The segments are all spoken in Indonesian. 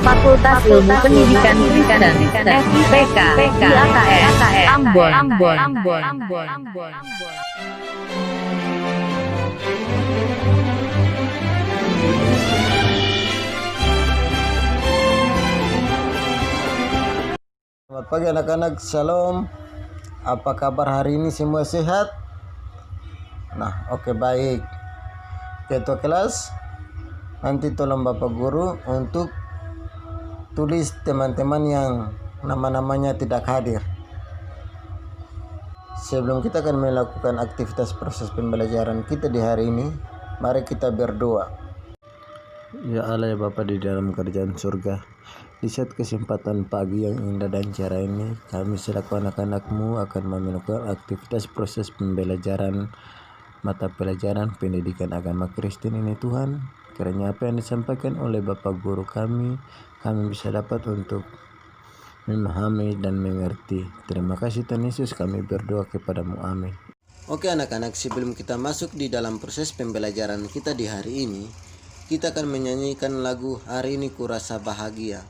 Fakultas Ilmu Pendidikan Kristen, FIPK, IAKS, Ambon. Selamat pagi anak-anak, Shalom. Apa kabar hari ini, semua sehat? Nah, oke, baik. Ketua kelas, nanti tolong Bapak Guru untuk tulis teman-teman yang nama-namanya tidak hadir. Sebelum kita akan melakukan aktivitas proses pembelajaran kita di hari ini, mari kita berdoa. Ya Allah, ya Bapa di dalam kerajaan surga, di saat kesempatan pagi yang indah dan cerah ini, kami selaku anak-anak-Mu akan melakukan aktivitas proses pembelajaran mata pelajaran pendidikan agama Kristen ini Tuhan. Kiranya apa yang disampaikan oleh Bapak Guru kami bisa dapat untuk memahami dan mengerti. Terima kasih Tuhan Yesus, kami berdoa kepadamu, amin. Oke anak-anak, sebelum kita masuk di dalam proses pembelajaran kita di hari ini, kita akan menyanyikan lagu Hari Ini Kurasa Bahagia.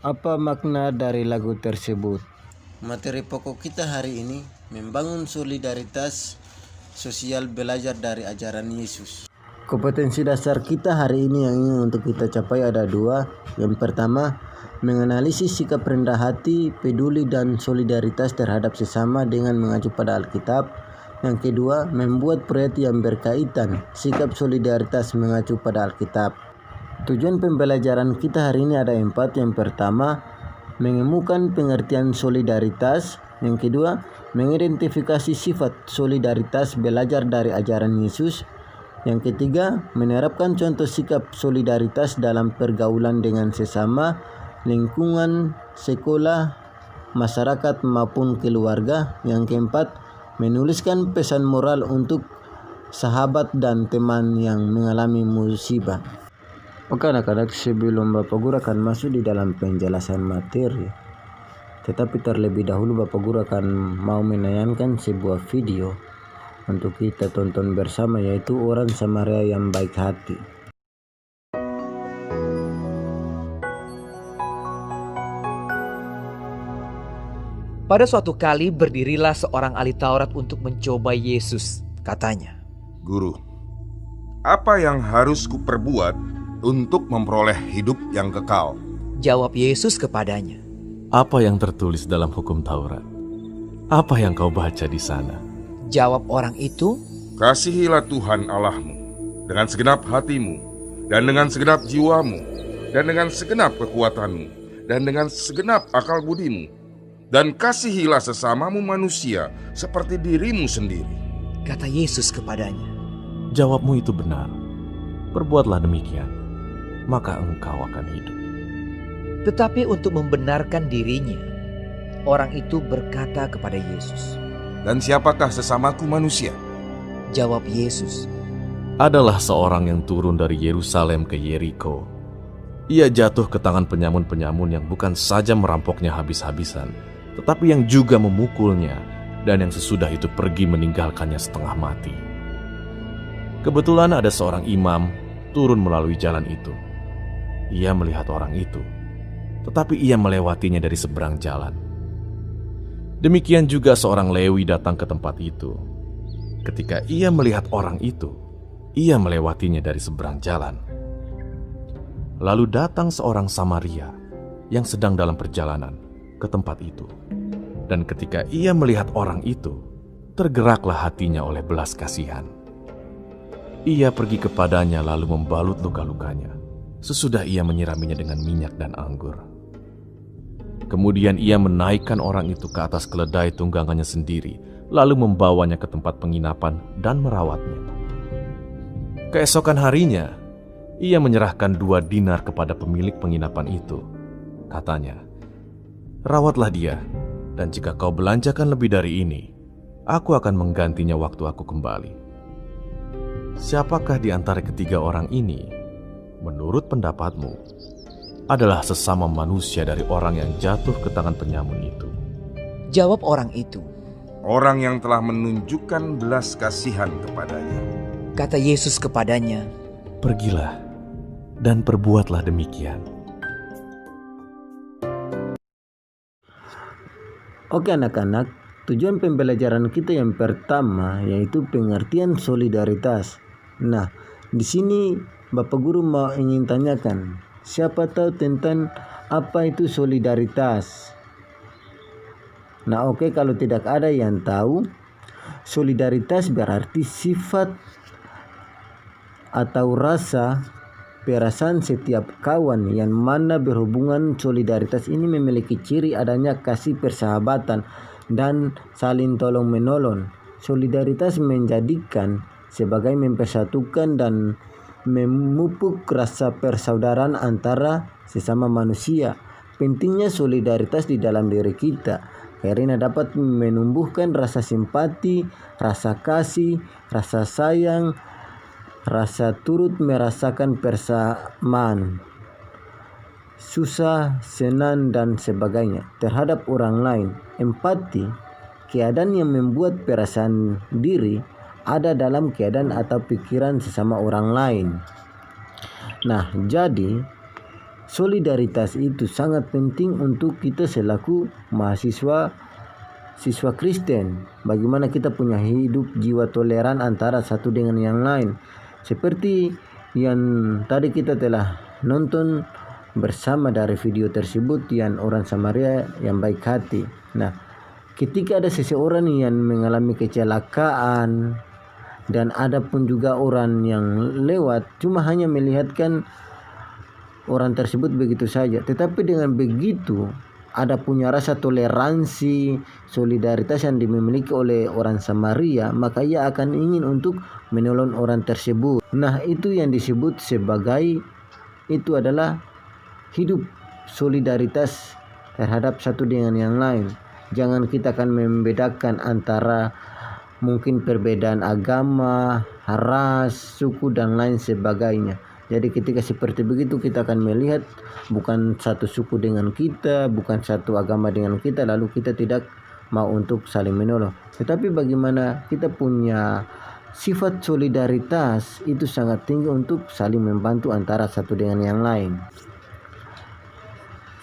Apa makna dari lagu tersebut? Materi pokok kita hari ini membangun solidaritas sosial belajar dari ajaran Yesus. Kompetensi dasar kita hari ini yang ingin untuk kita capai ada dua. Yang pertama, menganalisis sikap rendah hati, peduli dan solidaritas terhadap sesama dengan mengacu pada Alkitab. Yang kedua, membuat proyek yang berkaitan, sikap solidaritas mengacu pada Alkitab. Tujuan pembelajaran kita hari ini ada 4. Yang pertama, menemukan pengertian solidaritas. Yang kedua, mengidentifikasi sifat solidaritas belajar dari ajaran Yesus. Yang ketiga, menerapkan contoh sikap solidaritas dalam pergaulan dengan sesama, lingkungan, sekolah, masyarakat maupun keluarga. Yang keempat, menuliskan pesan moral untuk sahabat dan teman yang mengalami musibah. Oke anak-anak, sebelum Bapak Guru akan masuk di dalam penjelasan materi, tetapi terlebih dahulu Bapak Guru akan mau menayangkan sebuah video untuk kita tonton bersama, yaitu orang Samaria yang baik hati. Pada suatu kali berdirilah seorang ahli Taurat untuk mencoba Yesus. Katanya, "Guru, apa yang harus kuperbuat untuk memperoleh hidup yang kekal?" Jawab Yesus kepadanya, "Apa yang tertulis dalam hukum Taurat? Apa yang kau baca di sana?" Jawab orang itu, "Kasihilah Tuhan Allahmu dengan segenap hatimu, dan dengan segenap jiwamu, dan dengan segenap kekuatanmu, dan dengan segenap akal budimu. Dan kasihilah sesamamu manusia seperti dirimu sendiri." Kata Yesus kepadanya, Jawabmu itu benar. Perbuatlah demikian, maka engkau akan hidup. tetapi untuk membenarkan dirinya, orang itu berkata kepada Yesus. "Dan siapakah sesamaku manusia?" Jawab Yesus, Adalah seorang yang turun dari Yerusalem ke Yeriko. Ia jatuh ke tangan penyamun-penyamun yang bukan saja merampoknya habis-habisan, tetapi yang juga memukulnya, dan yang sesudah itu pergi meninggalkannya setengah mati. Kebetulan ada seorang imam turun melalui jalan itu. Ia melihat orang itu, tetapi ia melewatinya dari seberang jalan. Demikian juga seorang Lewi datang ke tempat itu. Ketika ia melihat orang itu, ia melewatinya dari seberang jalan. Lalu datang seorang Samaria yang sedang dalam perjalanan ke tempat itu. Dan ketika ia melihat orang itu, tergeraklah hatinya oleh belas kasihan. Ia pergi kepadanya lalu membalut luka-lukanya. Sesudah ia menyiraminya dengan minyak dan anggur. Kemudian ia menaikkan orang itu ke atas keledai tunggangannya sendiri, lalu membawanya ke tempat penginapan dan merawatnya. Keesokan harinya, ia menyerahkan 2 dinar kepada pemilik penginapan itu. Katanya, "Rawatlah dia, dan jika kau belanjakan lebih dari ini, aku akan menggantinya waktu aku kembali." Siapakah di antara ketiga orang ini, menurut pendapatmu, adalah sesama manusia dari orang yang jatuh ke tangan penyamun itu? Jawab orang itu, "Orang yang telah menunjukkan belas kasihan kepadanya." Kata Yesus kepadanya, Pergilah dan perbuatlah demikian. Oke anak-anak, tujuan pembelajaran kita yang pertama yaitu pengertian solidaritas. Nah, di sini Bapak Guru mau ingin tanyakan, siapa tahu tentang apa itu solidaritas? Nah, oke, kalau tidak ada yang tahu, solidaritas berarti sifat atau rasa perasaan setiap kawan yang mana berhubungan. Solidaritas ini memiliki ciri adanya kasih persahabatan dan saling tolong menolong. Solidaritas menjadikan sebagai mempersatukan dan memupuk rasa persaudaraan antara sesama manusia. Pentingnya solidaritas di dalam diri kita karena dapat menumbuhkan rasa simpati, rasa kasih, rasa sayang, rasa turut merasakan persamaan, susah, senang, dan sebagainya terhadap orang lain. Empati, keadaan yang membuat perasaan diri ada dalam keadaan atau pikiran sesama orang lain. Nah, jadi solidaritas itu sangat penting untuk kita selaku mahasiswa, siswa Kristen. Bagaimana kita punya hidup jiwa toleran antara satu dengan yang lain. Seperti yang tadi kita telah nonton bersama dari video tersebut, yang orang Samaria yang baik hati. Nah, ketika ada seseorang yang mengalami kecelakaan dan ada pun juga orang yang lewat cuma hanya melihatkan orang tersebut begitu saja, tetapi dengan begitu ada punya rasa toleransi, solidaritas yang dimiliki oleh orang Samaria, maka ia akan ingin untuk menolong orang tersebut. Nah, itu yang disebut sebagai, itu adalah hidup solidaritas terhadap satu dengan yang lain. Jangan kita akan membedakan antara mungkin perbedaan agama, ras, suku dan lain sebagainya. Jadi ketika seperti begitu kita akan melihat bukan satu suku dengan kita, bukan satu agama dengan kita, lalu kita tidak mau untuk saling menolong. Tetapi bagaimana kita punya sifat solidaritas itu sangat tinggi untuk saling membantu antara satu dengan yang lain.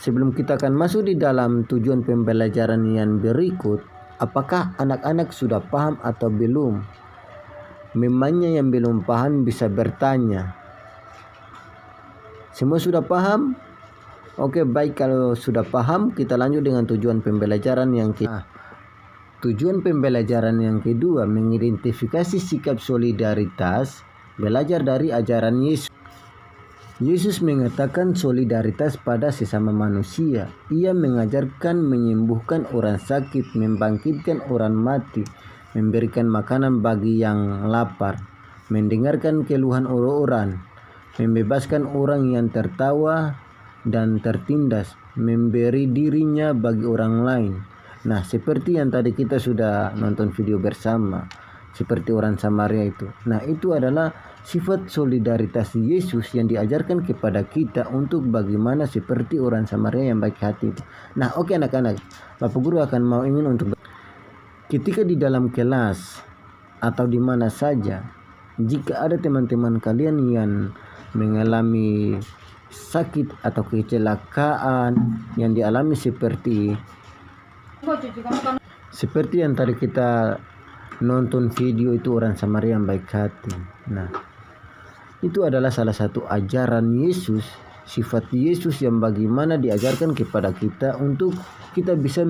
Sebelum kita akan masuk di dalam tujuan pembelajaran yang berikut, apakah anak-anak sudah paham atau belum? Memangnya yang belum paham bisa bertanya. Semua sudah paham? Oke, baik, kalau sudah paham kita lanjut dengan tujuan pembelajaran yang kedua. Tujuan pembelajaran yang kedua, mengidentifikasi sikap solidaritas, belajar dari ajaran Yesus. Yesus mengatakan solidaritas pada sesama manusia. Ia mengajarkan menyembuhkan orang sakit, membangkitkan orang mati, memberikan makanan bagi yang lapar, mendengarkan keluhan orang-orang, membebaskan orang yang tertawa dan tertindas, memberi dirinya bagi orang lain. Nah, seperti yang tadi kita sudah nonton video bersama, seperti orang Samaria itu. Nah, itu adalah sifat solidaritas Yesus yang diajarkan kepada kita untuk bagaimana seperti orang Samaria yang baik hati itu. Nah, oke anak-anak, Bapak Guru akan mau ingin untuk ketika di dalam kelas atau di mana saja, jika ada teman-teman kalian yang mengalami sakit atau kecelakaan yang dialami seperti yang tadi kita nonton video itu orang Samaria yang baik hati. Nah, itu adalah salah satu ajaran Yesus, sifat Yesus yang bagaimana diajarkan kepada kita untuk kita bisa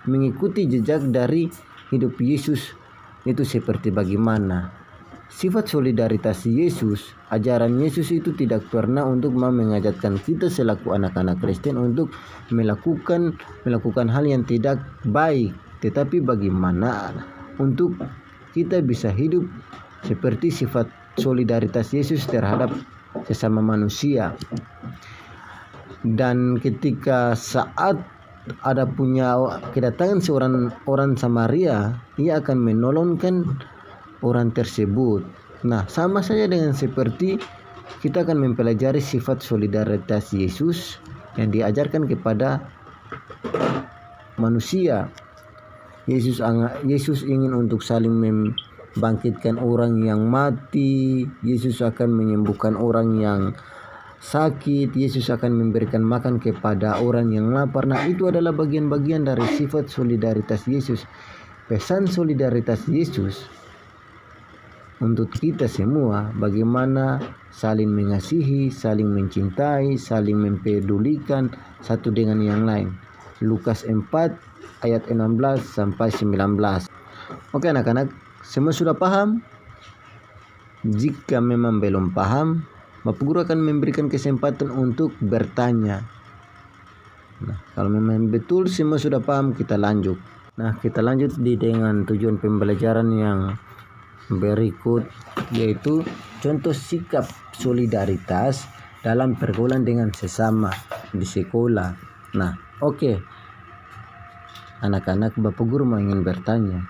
mengikuti jejak dari hidup Yesus itu seperti bagaimana. Sifat solidaritas Yesus, ajaran Yesus itu tidak pernah untuk mau mengajarkan kita selaku anak-anak Kristen untuk melakukan hal yang tidak baik, tetapi bagaimana untuk kita bisa hidup seperti sifat solidaritas Yesus terhadap sesama manusia. Dan ketika saat ada punya kedatangan seorang orang Samaria, ia akan menolongkan orang tersebut. Nah, sama saja dengan seperti kita akan mempelajari sifat solidaritas Yesus yang diajarkan kepada manusia. Yesus ingin untuk saling membangkitkan orang yang mati. Yesus akan menyembuhkan orang yang sakit. Yesus akan memberikan makan kepada orang yang lapar. Nah, itu adalah bagian-bagian dari sifat solidaritas Yesus. Pesan solidaritas Yesus untuk kita semua, bagaimana saling mengasihi, saling mencintai, saling mempedulikan satu dengan yang lain. Lukas 4 ayat 16 sampai 19. Oke anak-anak, semua sudah paham? Jika memang belum paham, Bapak Guru akan memberikan kesempatan untuk bertanya. Nah, kalau memang betul semua sudah paham, kita lanjut. Nah, kita lanjut dengan tujuan pembelajaran yang berikut, yaitu contoh sikap solidaritas dalam pergaulan dengan sesama di sekolah. Nah, oke. Anak-anak, Bapak Guru mau ingin bertanya,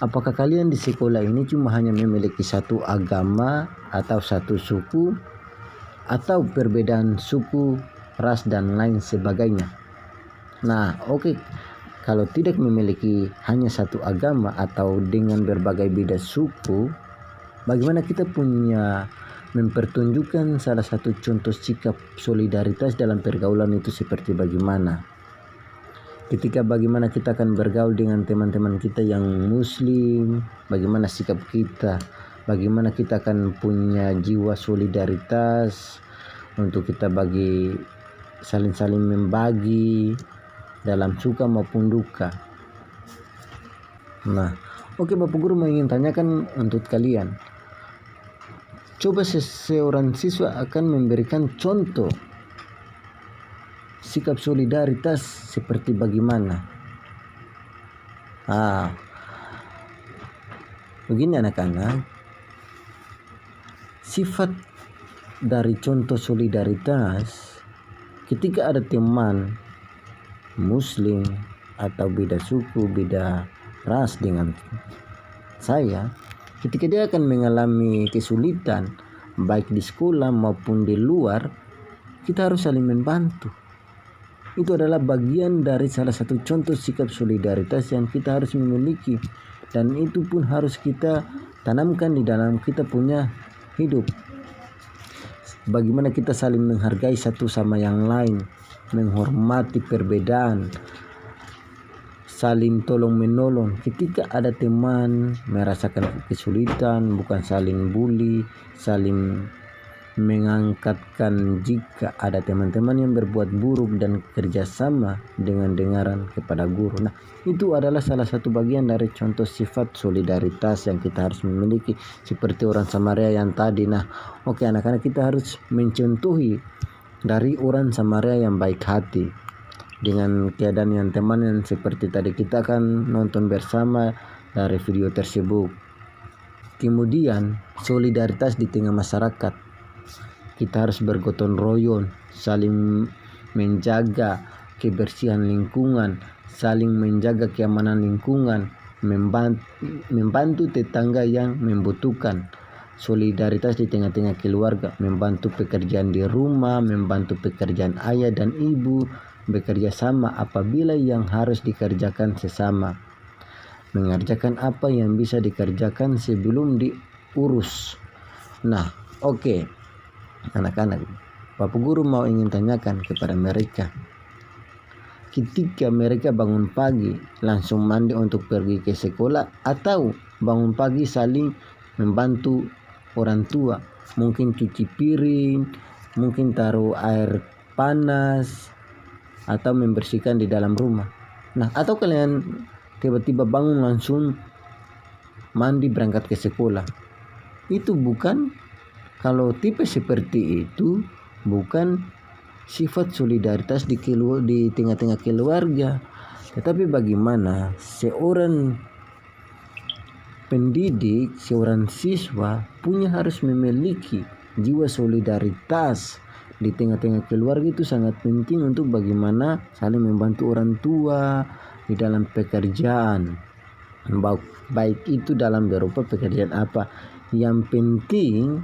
apakah kalian di sekolah ini cuma hanya memiliki satu agama atau satu suku, atau perbedaan suku, ras dan lain sebagainya? Nah, oke. Kalau tidak memiliki hanya satu agama atau dengan berbagai beda suku, bagaimana kita punya mempertunjukkan salah satu contoh sikap solidaritas dalam pergaulan itu seperti bagaimana? Ketika bagaimana kita akan bergaul dengan teman-teman kita yang muslim, bagaimana sikap kita, bagaimana kita akan punya jiwa solidaritas untuk kita saling membagi dalam suka maupun duka. Nah, oke Bapak Guru mau ingin tanyakan untuk kalian. Coba seorang siswa akan memberikan contoh sikap solidaritas seperti bagaimana? Begini anak-anak, sifat dari contoh solidaritas ketika ada teman muslim atau beda suku, beda ras dengan saya, ketika dia akan mengalami kesulitan baik di sekolah maupun di luar, kita harus saling membantu. Itu adalah bagian dari salah satu contoh sikap solidaritas yang kita harus memiliki, dan itu pun harus kita tanamkan di dalam kita punya hidup. Bagaimana kita saling menghargai satu sama yang lain, menghormati perbedaan, saling tolong menolong ketika ada teman merasakan kesulitan, bukan saling bully, saling mengangkatkan jika ada teman-teman yang berbuat buruk dan kerjasama dengan dengaran kepada guru. Nah, itu adalah salah satu bagian dari contoh sifat solidaritas yang kita harus memiliki, seperti orang Samaria yang tadi. Nah, oke anak-anak, kita harus mencontohi dari orang Samaria yang baik hati dengan keadaan yang teman yang seperti tadi kita akan nonton bersama dari video tersebut. Kemudian solidaritas di tengah masyarakat, kita harus bergotong royong, saling menjaga kebersihan lingkungan, saling menjaga keamanan lingkungan, membantu tetangga yang membutuhkan. Solidaritas di tengah-tengah keluarga, membantu pekerjaan di rumah, membantu pekerjaan ayah dan ibu, bekerja sama apabila yang harus dikerjakan sesama, mengerjakan apa yang bisa dikerjakan sebelum diurus. Nah, oke. Anak-anak, Bapak Guru mau ingin tanyakan kepada mereka, ketika mereka bangun pagi langsung mandi untuk pergi ke sekolah, atau bangun pagi saling membantu orang tua, mungkin cuci piring, mungkin taruh air panas, atau membersihkan di dalam rumah. Nah, atau kalian tiba-tiba bangun langsung mandi berangkat ke sekolah. Itu bukan, kalau tipe seperti itu bukan sifat solidaritas di tengah-tengah keluarga. Tetapi bagaimana seorang pendidik, seorang siswa harus memiliki jiwa solidaritas di tengah-tengah keluarga. Itu sangat penting untuk bagaimana saling membantu orang tua di dalam pekerjaan, baik itu dalam berupa pekerjaan apa. Yang penting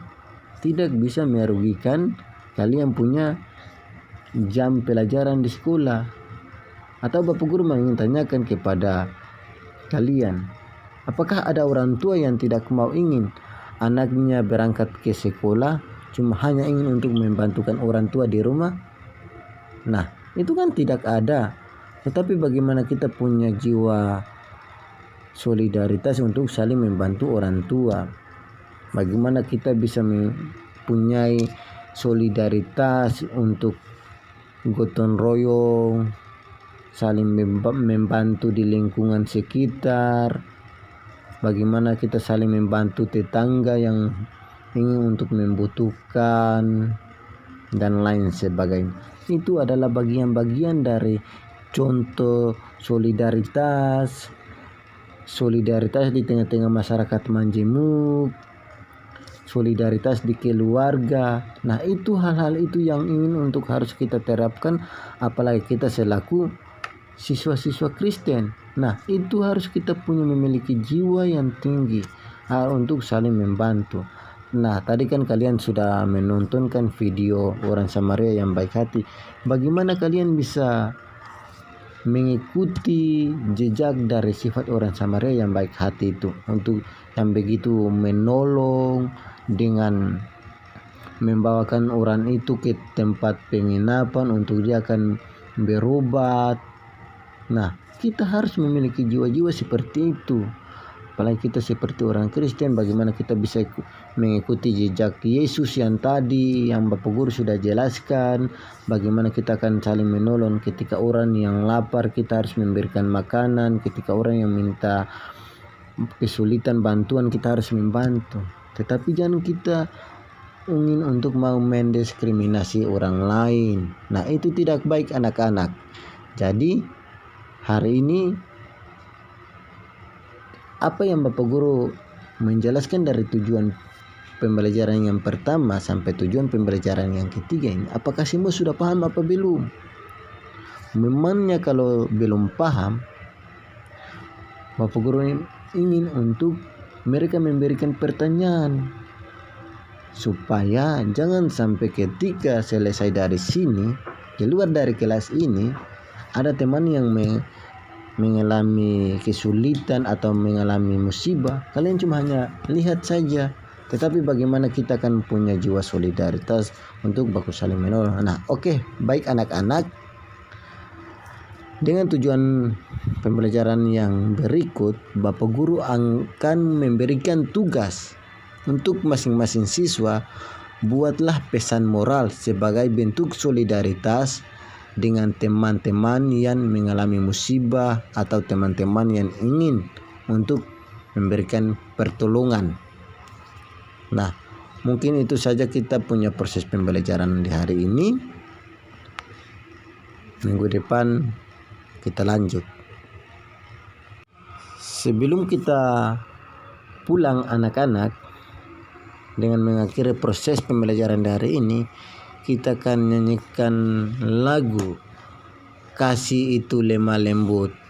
tidak bisa merugikan kalian punya jam pelajaran di sekolah. Atau Bapak Guru ingin tanyakan kepada kalian, apakah ada orang tua yang tidak mau ingin anaknya berangkat ke sekolah, cuma hanya ingin untuk membantukan orang tua di rumah? Nah, itu kan tidak ada. Tetapi bagaimana kita punya jiwa solidaritas untuk saling membantu orang tua? Bagaimana kita bisa mempunyai solidaritas untuk gotong royong, saling membantu di lingkungan sekitar? Bagaimana kita saling membantu tetangga yang ingin untuk membutuhkan, dan lain sebagainya. Itu adalah bagian-bagian dari contoh solidaritas di tengah-tengah masyarakat majemuk, solidaritas di keluarga. Nah, itu hal-hal itu yang ingin untuk harus kita terapkan, apalagi kita selaku siswa-siswa Kristen. Nah, itu harus kita punya memiliki jiwa yang tinggi untuk saling membantu. Nah, tadi kan kalian sudah menontonkan video orang Samaria yang baik hati. Bagaimana kalian bisa mengikuti jejak dari sifat orang Samaria yang baik hati itu, untuk yang begitu menolong dengan membawakan orang itu ke tempat penginapan untuk dia akan berobat. Nah, kita harus memiliki jiwa-jiwa seperti itu. Apalagi kita seperti orang Kristen, bagaimana kita bisa mengikuti jejak Yesus yang tadi yang Bapak Guru sudah jelaskan. Bagaimana kita akan saling menolong ketika orang yang lapar, kita harus memberikan makanan. Ketika orang yang minta kesulitan bantuan kita harus membantu. Tetapi jangan kita ingin untuk mau mendiskriminasi orang lain. Nah, itu tidak baik anak-anak. Jadi hari ini apa yang Bapak Guru menjelaskan dari tujuan pembelajaran yang pertama sampai tujuan pembelajaran yang ketiga ini, apakah semua sudah paham apa belum? Memangnya kalau belum paham, Bapak Guru ingin untuk mereka memberikan pertanyaan supaya jangan sampai ketika selesai dari sini, keluar dari kelas ini, ada teman yang mengalami kesulitan atau mengalami musibah, kalian cuma hanya lihat saja, tetapi bagaimana kita akan punya jiwa solidaritas untuk baku saling menolong. Nah, oke, baik anak-anak, dengan tujuan pembelajaran yang berikut, Bapak Guru akan memberikan tugas untuk masing-masing siswa. Buatlah pesan moral sebagai bentuk solidaritas dengan teman-teman yang mengalami musibah atau teman-teman yang ingin untuk memberikan pertolongan. Nah, mungkin itu saja kita punya proses pembelajaran di hari ini. Minggu depan kita lanjut. Sebelum kita pulang anak-anak, dengan mengakhiri proses pembelajaran dari ini, kita akan nyanyikan lagu Kasih Itu Lemah Lembut.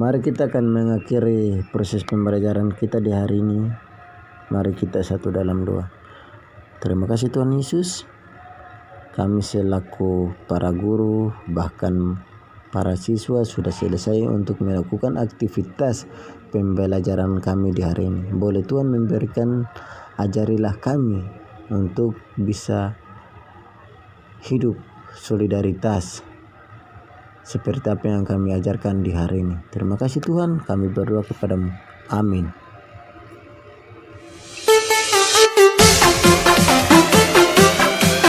Mari kita akan mengakhiri proses pembelajaran kita di hari ini. Mari kita satu dalam doa. Terima kasih Tuhan Yesus. Kami selaku para guru bahkan para siswa sudah selesai untuk melakukan aktivitas pembelajaran kami di hari ini. Boleh Tuhan memberikan, ajarilah kami untuk bisa hidup solidaritas seperti apa yang kami ajarkan di hari ini. Terima kasih Tuhan, kami berdoa kepadamu. Amin.